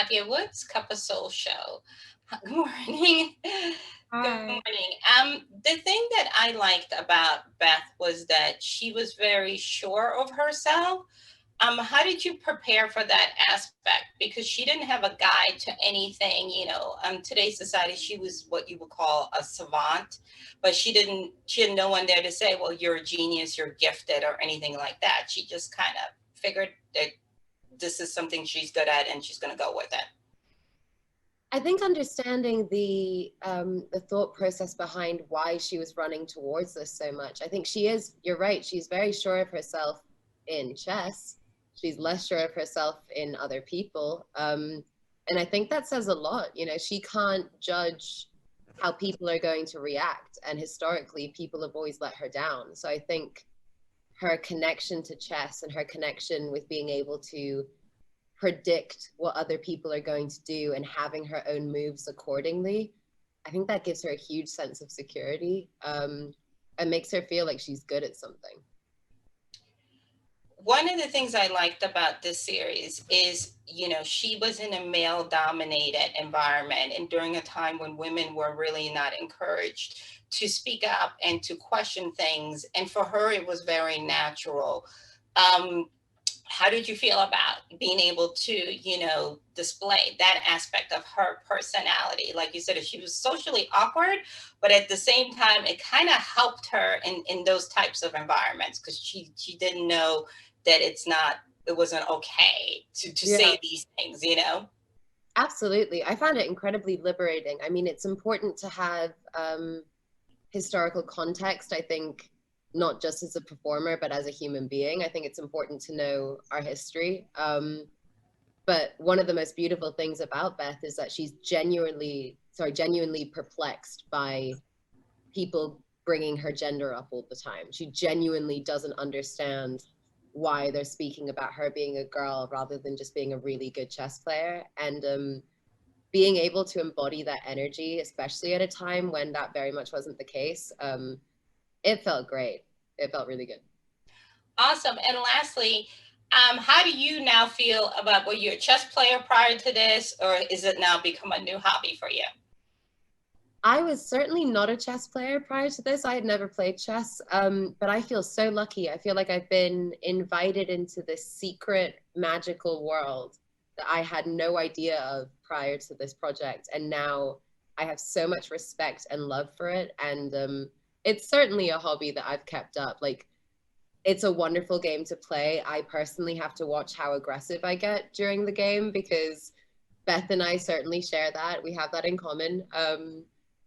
Kathia Woods, Cup of Soul Show. Good morning. Good Hi. morning. The thing that I liked about Beth was that she was very sure of herself. How did you prepare for that aspect? Because she didn't have a guide to anything, today's society, she was what you would call a savant, but she had no one there to say, well, you're a genius, you're gifted, or anything like that. She just kind of figured that this is something she's good at and she's going to go with it. I think understanding the thought process behind why she was running towards this so much. I think she is, you're right, she's very sure of herself in chess. She's less sure of herself in other people. And I think that says a lot. You know, she can't judge how people are going to react. And historically, people have always let her down. So I think her connection to chess and her connection with being able to predict what other people are going to do and having her own moves accordingly, I think that gives her a huge sense of security, and makes her feel like she's good at something. One of the things I liked about this series is, she was in a male dominated environment and during a time when women were really not encouraged to speak up and to question things. And for her, it was very natural. Um, how did you feel about being able to, display that aspect of her personality? Like you said, she was socially awkward, but at the same time, it kind of helped her in those types of environments because she didn't know that it wasn't okay to Yeah, say these things. absolutely. I found it incredibly liberating. I mean, it's important to have historical context, I think, not just as a performer, but as a human being. I think it's important to know our history. But one of the most beautiful things about Beth is that she's genuinely perplexed by people bringing her gender up all the time. She genuinely doesn't understand why they're speaking about her being a girl rather than just being a really good chess player. And being able to embody that energy, especially at a time when that very much wasn't the case, it felt great. It felt really good. Awesome. And lastly, how do you now feel about, were you a chess player prior to this, or is it now become a new hobby for you? I was certainly not a chess player prior to this. I had never played chess, but I feel so lucky. I feel like I've been invited into this secret magical world that I had no idea of prior to this project. And now I have so much respect and love for it. And it's certainly a hobby that I've kept up. Like, it's a wonderful game to play. I personally have to watch how aggressive I get during the game because Beth and I certainly share that. We have that in common.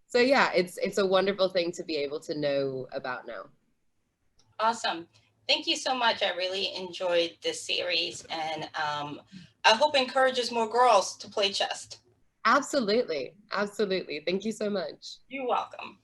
So yeah, it's a wonderful thing to be able to know about now. Awesome. Thank you so much. I really enjoyed this series, and I hope it encourages more girls to play chess. Absolutely. Absolutely. Thank you so much. You're welcome.